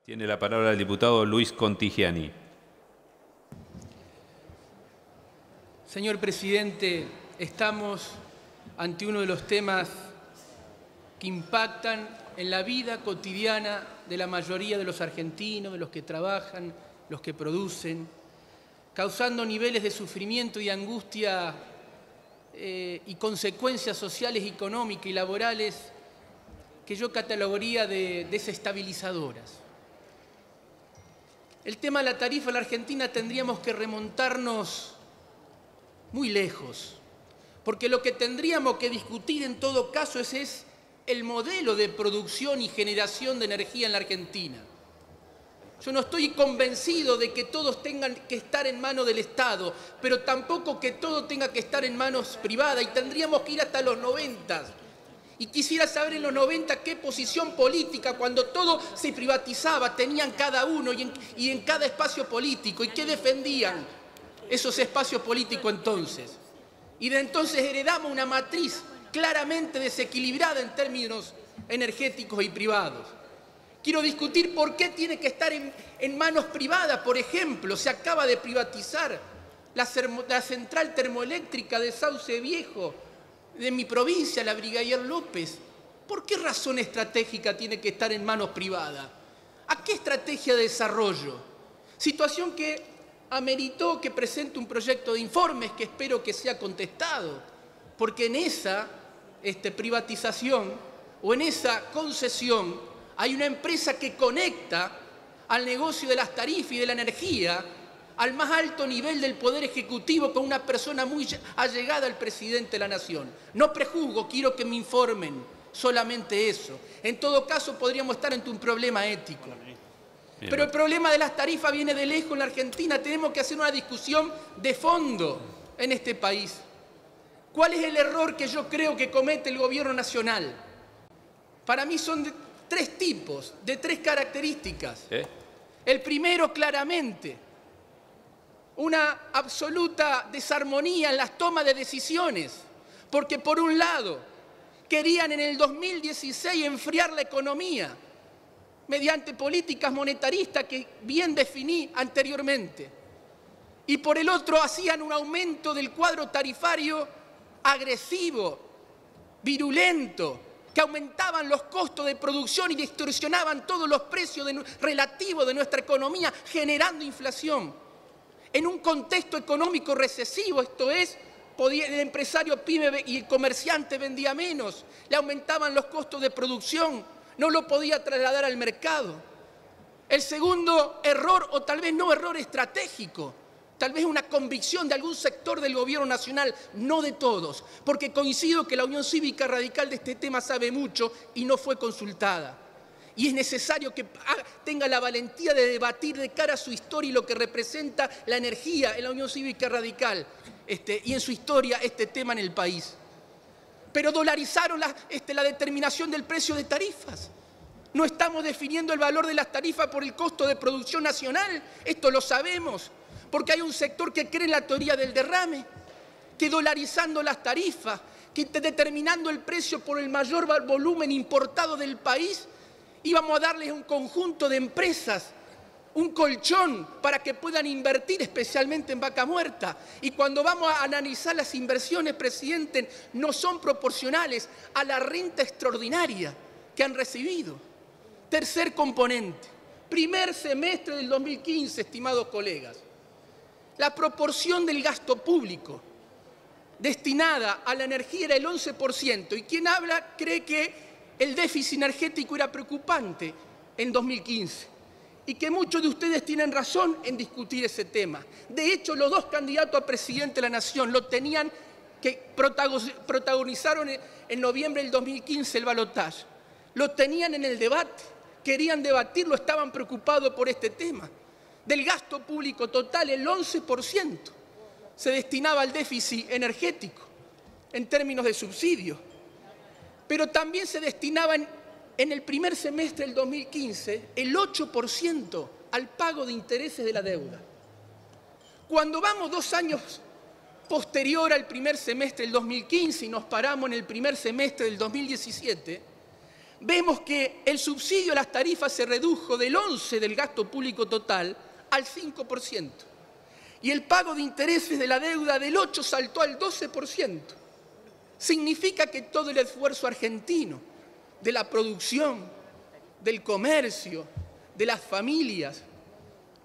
Tiene la palabra el diputado Luis Contigiani. Señor presidente, estamos ante uno de los temas que impactan en la vida cotidiana de la mayoría de los argentinos, de los que trabajan, los que producen, causando niveles de sufrimiento y angustia y consecuencias sociales, económicas y laborales que yo catalogaría de desestabilizadoras. El tema de la tarifa en la Argentina tendríamos que remontarnos muy lejos, porque lo que tendríamos que discutir en todo caso es el modelo de producción y generación de energía en la Argentina. Yo no estoy convencido de que todos tengan que estar en manos del Estado, pero tampoco que todo tenga que estar en manos privadas, y tendríamos que ir hasta los 90. Y quisiera saber en los 90 qué posición política, cuando todo se privatizaba, tenían cada uno y en cada espacio político, y qué defendían esos espacios políticos entonces. Y de entonces heredamos una matriz claramente desequilibrada en términos energéticos y privados. Quiero discutir por qué tiene que estar en manos privadas. Por ejemplo, se acaba de privatizar la central termoeléctrica de Sauce Viejo, de mi provincia, la Brigadier López. ¿Por qué razón estratégica tiene que estar en manos privadas? ¿A qué estrategia de desarrollo? Situación que ameritó que presente un proyecto de informes que espero que sea contestado, porque en esa privatización o en esa concesión hay una empresa que conecta al negocio de las tarifas y de la energía al más alto nivel del Poder Ejecutivo con una persona muy allegada al presidente de la Nación. No prejuzgo, quiero que me informen solamente eso. En todo caso, podríamos estar ante un problema ético. Pero el problema de las tarifas viene de lejos en la Argentina. Tenemos que hacer una discusión de fondo en este país. ¿Cuál es el error que yo creo que comete el Gobierno Nacional? Para mí son de tres tipos, de tres características. El primero, claramente, una absoluta desarmonía en las tomas de decisiones, porque por un lado querían en el 2016 enfriar la economía mediante políticas monetaristas que bien definí anteriormente, y por el otro hacían un aumento del cuadro tarifario agresivo, virulento, que aumentaban los costos de producción y distorsionaban todos los precios relativos de nuestra economía, generando inflación. En un contexto económico recesivo, esto es, el empresario pyme y el comerciante vendía menos, le aumentaban los costos de producción, no lo podía trasladar al mercado. El segundo error, o tal vez no error estratégico, tal vez una convicción de algún sector del Gobierno Nacional, no de todos, porque coincido que la Unión Cívica Radical de este tema sabe mucho y no fue consultada. Y es necesario que tenga la valentía de debatir de cara a su historia y lo que representa la energía en la Unión Cívica Radical y en su historia este tema en el país. Pero dolarizaron la determinación del precio de tarifas. No estamos definiendo el valor de las tarifas por el costo de producción nacional. Esto lo sabemos, porque hay un sector que cree en la teoría del derrame, que dolarizando las tarifas, que determinando el precio por el mayor volumen importado del país, íbamos a darles un conjunto de empresas, un colchón para que puedan invertir especialmente en Vaca Muerta. Y cuando vamos a analizar las inversiones, presidente, no son proporcionales a la renta extraordinaria que han recibido. Tercer componente, primer semestre del 2015, estimados colegas. La proporción del gasto público destinada a la energía era el 11%. Y quien habla cree que el déficit energético era preocupante en 2015 y que muchos de ustedes tienen razón en discutir ese tema. De hecho, los dos candidatos a presidente de la Nación lo tenían, que protagonizaron en noviembre del 2015 el balotaje, lo tenían en el debate, querían debatirlo, estaban preocupados por este tema. Del gasto público total, el 11% se destinaba al déficit energético en términos de subsidios. Pero también se destinaban en el primer semestre del 2015 el 8% al pago de intereses de la deuda. Cuando vamos 2 años posterior al primer semestre del 2015 y nos paramos en el primer semestre del 2017, vemos que el subsidio a las tarifas se redujo del 11% del gasto público total al 5%. Y el pago de intereses de la deuda del 8% saltó al 12%. Significa que todo el esfuerzo argentino, de la producción, del comercio, de las familias,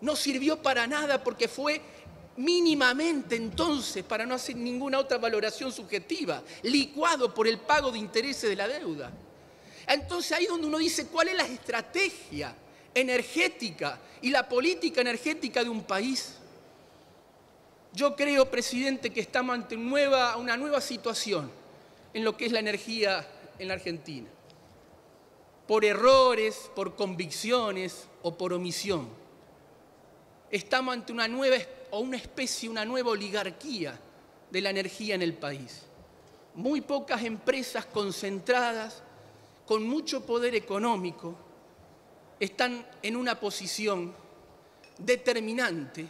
no sirvió para nada porque fue mínimamente entonces, para no hacer ninguna otra valoración subjetiva, licuado por el pago de intereses de la deuda. Entonces ahí es donde uno dice cuál es la estrategia energética y la política energética de un país. Yo creo, presidente, que estamos ante una nueva situación en lo que es la energía en la Argentina. Por errores, por convicciones o por omisión. Estamos ante una nueva oligarquía de la energía en el país. Muy pocas empresas concentradas, con mucho poder económico, están en una posición determinante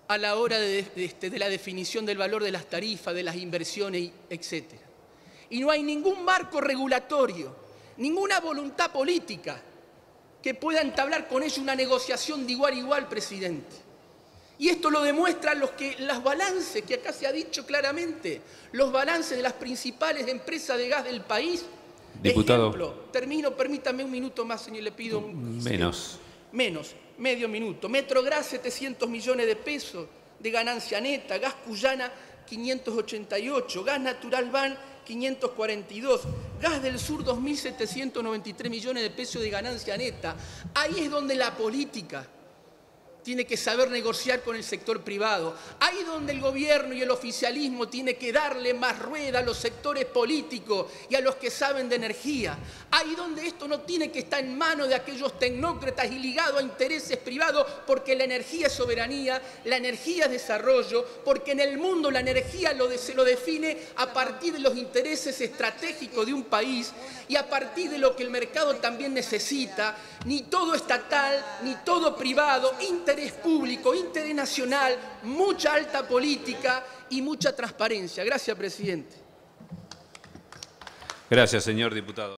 a la hora de la definición del valor de las tarifas, de las inversiones, etc. Y no hay ningún marco regulatorio, ninguna voluntad política que pueda entablar con ellos una negociación de igual a igual, presidente. Y esto lo demuestran los balances, que acá se ha dicho claramente, los balances de las principales empresas de gas del país. Diputado. Ejemplo, termino, permítame un minuto más, señor, le pido menos, medio minuto. Metrogas, 700 millones de pesos de ganancia neta. Gas Cuyana, 588. Gas Natural Van, 542. Gas del Sur, 2.793 millones de pesos de ganancia neta. Ahí es donde la política tiene que saber negociar con el sector privado. Ahí donde el gobierno y el oficialismo tiene que darle más rueda a los sectores políticos y a los que saben de energía. Ahí donde esto no tiene que estar en manos de aquellos tecnócratas y ligado a intereses privados, porque la energía es soberanía, la energía es desarrollo, porque en el mundo la energía se lo define a partir de los intereses estratégicos de un país y a partir de lo que el mercado también necesita, ni todo estatal, ni todo privado, interés público, interés nacional, mucha alta política y mucha transparencia. Gracias, presidente. Gracias, señor diputado.